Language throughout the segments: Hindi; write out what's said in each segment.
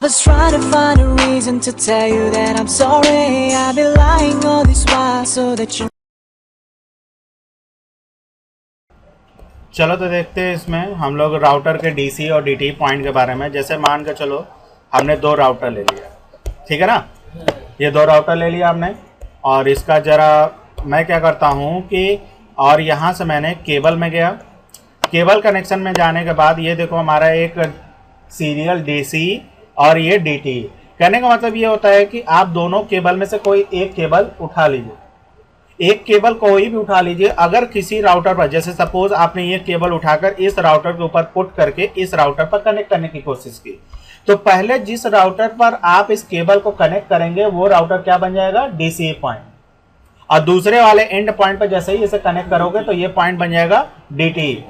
was trying to find a reason to tell you that I'm sorry. I've been lying all this while so that you. चलो तो देखते हैं इसमें हम लोग राउटर के डीसी और डीटी पॉइंट के बारे में। जैसे मान के चलो हमने दो राउटर ले लिया, ठीक है ना, ये दो राउटर ले लिया हमने। और इसका ज़रा मैं क्या करता हूँ कि और यहाँ से मैंने केबल में गया, केबल कनेक्शन में जाने के बाद ये देखो हमारा एक सीरियल डीसी और ये डीटी। कहने का मतलब ये होता है कि आप दोनों केबल में से कोई एक केबल उठा लीजिए, एक केबल कोई भी उठा लीजिए। अगर किसी राउटर पर, जैसे सपोज आपने ये केबल उठाकर इस राउटर के ऊपर पुट करके इस राउटर पर कनेक्ट करने की कोशिश की, तो पहले जिस राउटर पर आप इस केबल को कनेक्ट करेंगे वो राउटर क्या बन जाएगा, डीसी पॉइंट। और दूसरे वाले एंड पॉइंट पर जैसे ही इसे कनेक्ट करोगे तो ये पॉइंट बन जाएगा डीटी।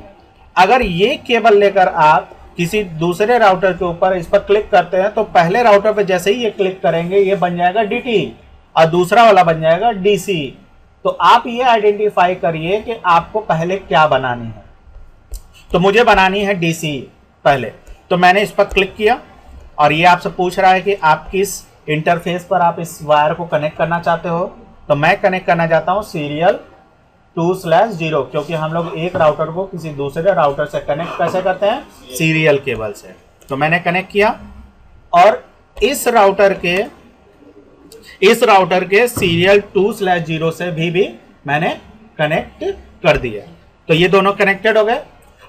अगर ये केबल लेकर आप किसी दूसरे राउटर के ऊपर इस पर क्लिक करते हैं तो पहले राउटर पर जैसे ही ये क्लिक करेंगे ये बन जाएगा डीटी और दूसरा वाला बन जाएगा डीसी। तो आप ये आइडेंटिफाई करिए कि आपको पहले क्या बनानी है। तो मुझे बनानी है डीसी पहले, तो मैंने इस पर क्लिक किया और ये आपसे पूछ रहा है कि आप किस इंटरफेस पर आप इस वायर को कनेक्ट करना चाहते हो। तो मैं कनेक्ट करना चाहता हूँ सीरियल 2/0, क्योंकि हम लोग एक राउटर को किसी दूसरे राउटर से कनेक्ट कैसे करते हैं, सीरियल केबल से। तो मैंने कनेक्ट किया और इस राउटर के सीरियल 2/0 से भी मैंने कनेक्ट कर दिया। तो ये दोनों कनेक्टेड हो गए।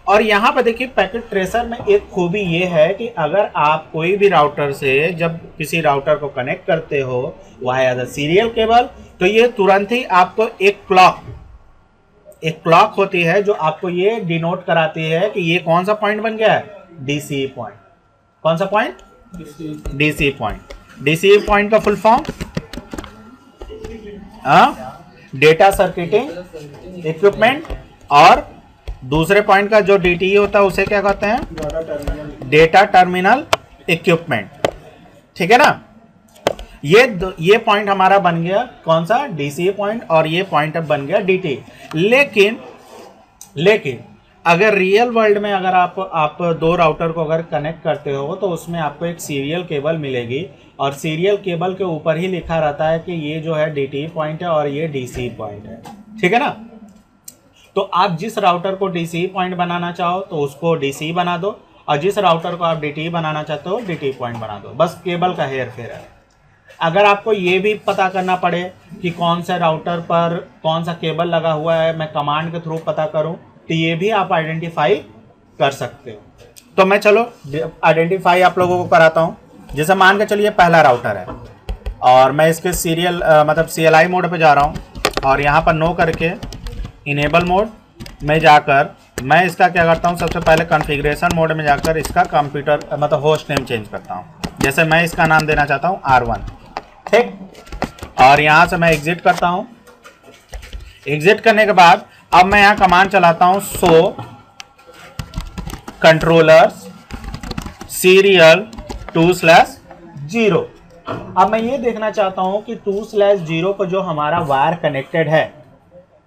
और यहाँ पर देखिए पैकेट ट्रेसर में एक खूबी ये है कि अगर आप कोई भी राउटर से जब किसी राउटर को कनेक्ट करते हो वाया द सीरियल केबल, तो ये तुरंत ही आपको एक क्लॉक होती है जो आपको ये डिनोट कराती है कि ये कौन सा पॉइंट बन गया है, डीसी पॉइंट। कौन सा point, DC point. DC point का full form data circuiting equipment, और दूसरे पॉइंट का जो डीटी होता है उसे क्या कहते हैं, डेटा टर्मिनल इक्विपमेंट, ठीक है ना। ये पॉइंट हमारा बन गया कौन सा, डीसी पॉइंट, और ये पॉइंट अब बन गया डीटी। लेकिन अगर रियल वर्ल्ड में अगर आप दो राउटर को अगर कनेक्ट करते हो तो उसमें आपको एक सीरियल केबल मिलेगी और सीरियल केबल के ऊपर ही लिखा रहता है कि ये जो है डीटी पॉइंट है और ये डीसी पॉइंट है, ठीक है ना। तो आप जिस राउटर को डीसी पॉइंट बनाना चाहो तो उसको डीसी बना दो, और जिस राउटर को आप डीटी बनाना चाहते हो डीटी पॉइंट बना दो। बस केबल का हेर फेर है। अगर आपको ये भी पता करना पड़े कि कौन से राउटर पर कौन सा केबल लगा हुआ है, मैं कमांड के थ्रू पता करूं, तो ये भी आप आइडेंटिफाई कर सकते हो। तो मैं चलो आइडेंटिफाई आप लोगों को कराता हूं। जैसे मान के चलिए पहला राउटर है और मैं इसके सीरियल मतलब CLI मोड पे जा रहा हूं, और यहाँ पर नो करके इनेबल मोड में जाकर मैं इसका क्या करता हूँ, सबसे पहले कॉन्फ़िगरेशन मोड में जाकर इसका कंप्यूटर मतलब होस्ट नेम चेंज करता हूँ। जैसे मैं इसका नाम देना चाहता हूँ R1, ठीक। और यहाँ से मैं एग्जिट करता हूँ। एग्जिट करने के बाद अब मैं यहाँ कमांड चलाता हूँ शो कंट्रोलर्स सीरियल 2/0। अब मैं ये देखना चाहता हूँ कि 2/0 पर जो हमारा वायर कनेक्टेड है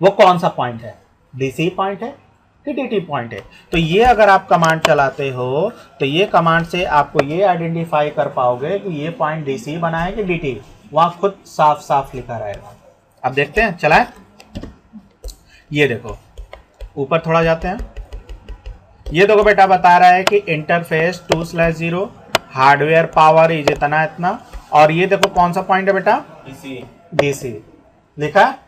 वो कौन सा पॉइंट है, डीसी पॉइंट है कि डीटी पॉइंट है। तो ये अगर आप कमांड चलाते हो तो ये कमांड से आपको ये आइडेंटिफाई कर पाओगे कि ये पॉइंट डीसी बना है कि डीटी, वहां खुद साफ साफ लिखा रहेगा। अब देखते हैं, चलाएं। ये देखो ऊपर थोड़ा जाते हैं। ये देखो बेटा बता रहा है कि इंटरफेस 2/0 हार्डवेयर पावर इज इतना इतना, और ये देखो कौन सा पॉइंट है बेटा, डीसी लिखा है।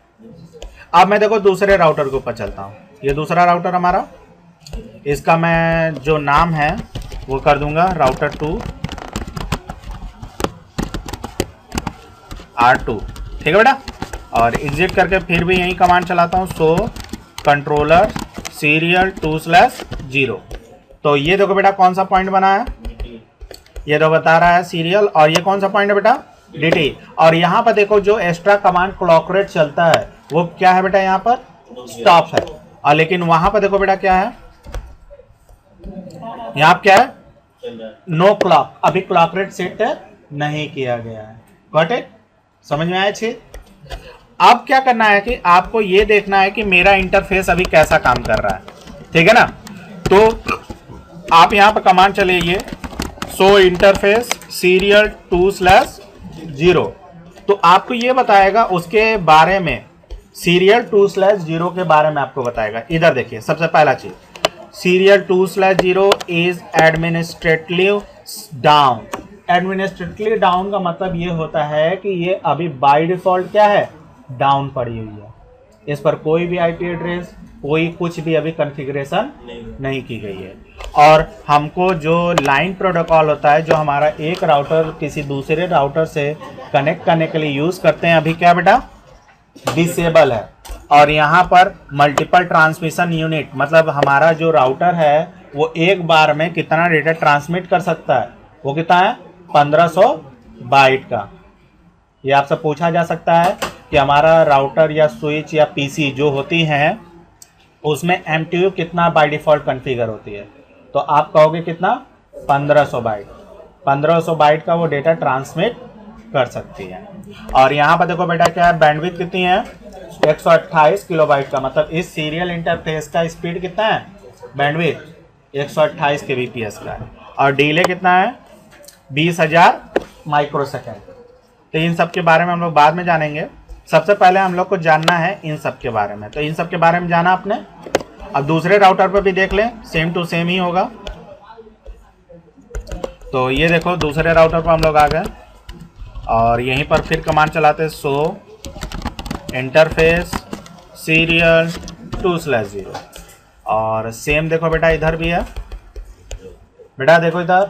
अब मैं देखो दूसरे राउटर के ऊपर चलता हूँ। ये दूसरा राउटर हमारा, इसका मैं जो नाम है वो कर दूंगा राउटर 2 R2, ठीक है बेटा। और एग्जिट करके फिर भी यही कमांड चलाता हूँ शो कंट्रोलर सीरियल 2/0। तो ये देखो बेटा कौन सा पॉइंट बना है, ये तो बता रहा है सीरियल, और ये कौन सा पॉइंट है बेटा, डीटी। और यहाँ पर देखो जो एक्स्ट्रा कमांड क्लॉक रेट चलता है वो क्या है बेटा, यहाँ पर स्टॉप है। और लेकिन वहां पर देखो बेटा क्या है, यहाँ पर क्या है, नो क्लॉक, अभी क्लॉक रेट सेट नहीं किया गया है। गॉट इट, समझ में आया चीज। अब क्या करना है कि आपको ये देखना है कि मेरा इंटरफेस अभी कैसा काम कर रहा है, ठीक है ना। तो आप यहाँ पर कमांड चलाइए शो इंटरफेस सीरियल 2/0। तो आपको ये बताएगा उसके बारे में, सीरियल 2/0 के बारे में आपको बताएगा। इधर देखिए, सबसे पहला चीज, serial 2/0 is administratively down. Administratively down का मतलब ये होता है कि ये अभी बाय डिफॉल्ट क्या है, डाउन पड़ी हुई है। इस पर कोई भी आईपी एड्रेस, कोई कुछ भी अभी कॉन्फ़िगरेशन नहीं की गई है। और हमको जो लाइन प्रोटोकॉल होता है, जो हमारा एक राउटर किसी दूसरे राउटर से कनेक्ट करने के लिए यूज करते हैं, अभी क्या बेटा, डिसेबल है। और यहाँ पर मल्टीपल ट्रांसमिशन यूनिट, मतलब हमारा जो राउटर है वो एक बार में कितना डेटा ट्रांसमिट कर सकता है, वो कितना है, 1500 बाइट का। ये आपसे पूछा जा सकता है कि हमारा राउटर या स्विच या पीसी जो होती हैं उसमें एमटीयू कितना बाय डिफॉल्ट कॉन्फ़िगर होती है, तो आप कहोगे कितना, 1500 बाइट। 1500 बाइट का वो डेटा ट्रांसमिट कर सकती है। और यहाँ पर देखो बेटा क्या है, बैंडविड्थ कितनी है, 128 किलोबाइट का। मतलब इस सीरियल इंटरफेस का स्पीड कितना है, बैंडविड्थ 128 kbps का है। और डिले कितना है, 20,000 माइक्रोसेकंड। तो इन सब के बारे में हम लोग बाद में जानेंगे। सबसे पहले हम लोग को जानना है इन सब के बारे में। तो इन सब के बारे में जाना आपने। अब दूसरे राउटर पर भी देख लें, सेम टू सेम ही होगा। तो ये देखो, दूसरे राउटर पर हम लोग आ गए और यहीं पर फिर कमांड चलाते हैं, शो इंटरफेस सीरियल 2/0। और सेम देखो बेटा, इधर भी है बेटा, देखो इधर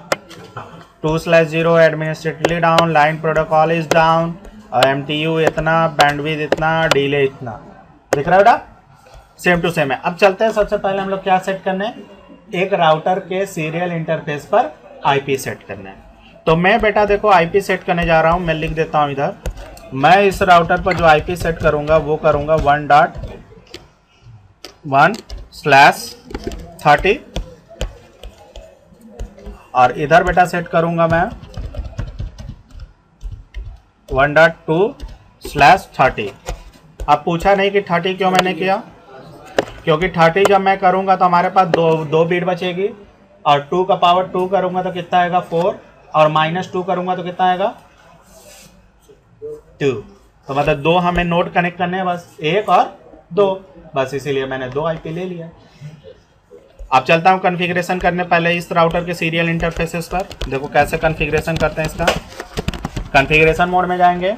2/0 administratively down, line protocol is down, और एमटीयू इतना, बैंडविड्थ इतना, डिले इतना, दिख रहा है बेटा, सेम टू सेम है। अब चलते हैं, सबसे पहले हम लोग क्या सेट करने हैं, एक राउटर के सीरियल इंटरफेस पर आईपी सेट करना है। तो मैं बेटा देखो आईपी सेट करने जा रहा हूं, मैं लिख देता हूं इधर। मैं इस राउटर पर जो आईपी सेट करूंगा वो करूंगा 1.1/30, और इधर बेटा सेट करूंगा मैं 1.2/30। अब पूछा नहीं कि 30 क्यों मैंने किया, क्योंकि 30 जब मैं करूंगा तो हमारे पास दो बीट बचेगी, और 2 का पावर 2 करूंगा तो कितना आएगा, 4, और -2 करूंगा तो कितना आएगा, 2। तो मतलब 2 हमें नोड कनेक्ट करने हैं, बस 1 और 2, बस इसीलिए मैंने 2 आईपी ले लिया। अब चलता हूं कॉन्फ़िगरेशन करने, पहले इस राउटर के सीरियल इंटरफेसेस पर। देखो कैसे कॉन्फ़िगरेशन करते हैं इसका। कॉन्फ़िगरेशन मोड में जाएंगे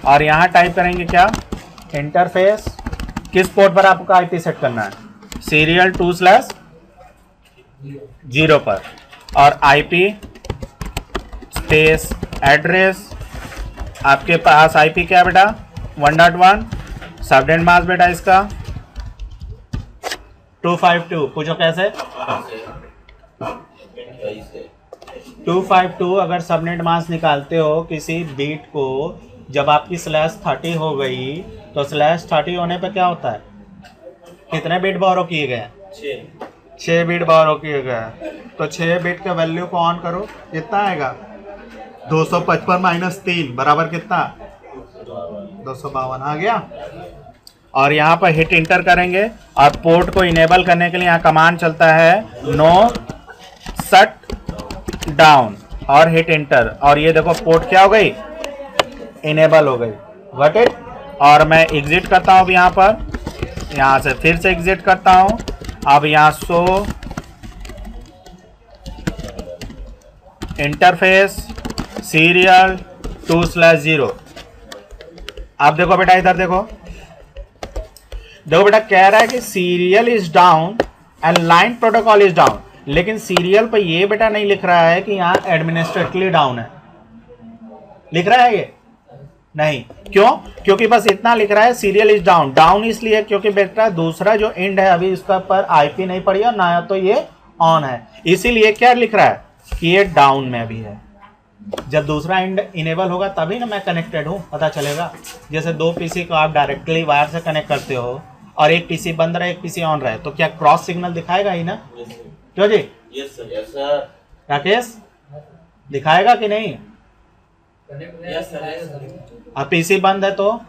और यहाँ टाइप करेंगे क्या, इंटरफेस, किस पोर्ट पर आपको आईपी सेट करना है, सीरियल 2/0 पर, और आईपी स्पेस एड्रेस, आपके पास आईपी क्या बेटा, 1.1, सबनेट मास्क बेटा इसका 252। पूछो कैसे, 252 अगर सबनेट मास्क निकालते हो किसी बीट को, जब आपकी /30 हो गई तो /30 होने पे क्या होता है, कितने बीट बोरो किए गए, 6 बीट बोरो किए गए। तो 6 बीट के वैल्यू को ऑन करो, कितना आएगा, 255 - 3 बराबर कितना, 252 आ गया। और यहाँ पर हिट इंटर करेंगे, और पोर्ट को इनेबल करने के लिए यहाँ कमांड चलता है नो शट डाउन, और हिट इंटर, और ये देखो पोर्ट क्या हो गई, इनेबल हो गई, गॉट इट। और मैं एग्जिट करता हूँ अब यहाँ पर, यहाँ से फिर से एग्जिट करता हूँ। अब यहाँ शो इंटरफेस सीरियल 2/0। अब देखो बेटा, इधर देखो बेटा, कह रहा है कि serial is down and line protocol is down, लेकिन सीरियल पर ये बेटा नहीं लिख रहा है कि यहाँ एडमिनिस्ट्रेटिवली डाउन है, लिख रहा है ये नहीं, क्यों, क्योंकि बस इतना लिख रहा है सीरियल इज डाउन। डाउन इसलिए क्योंकि बेटा दूसरा जो एंड है अभी इसका पर आईपी नहीं पड़ी और ना तो ये ऑन है, इसीलिए क्या लिख रहा है कि ये डाउन में भी है। जब दूसरा एंड इनेबल होगा तभी ना मैं कनेक्टेड हूँ, पता चलेगा। जैसे 2 पीसी को आप डायरेक्टली वायर से कनेक्ट करते हो और एक पीसी बंद रहे एक पीसी ऑन रहे, तो क्या क्रॉस सिग्नल दिखाएगा ही ना, क्यों जी, यस सर, राकेश दिखाएगा कि नहीं, अब पीसी बंद है तो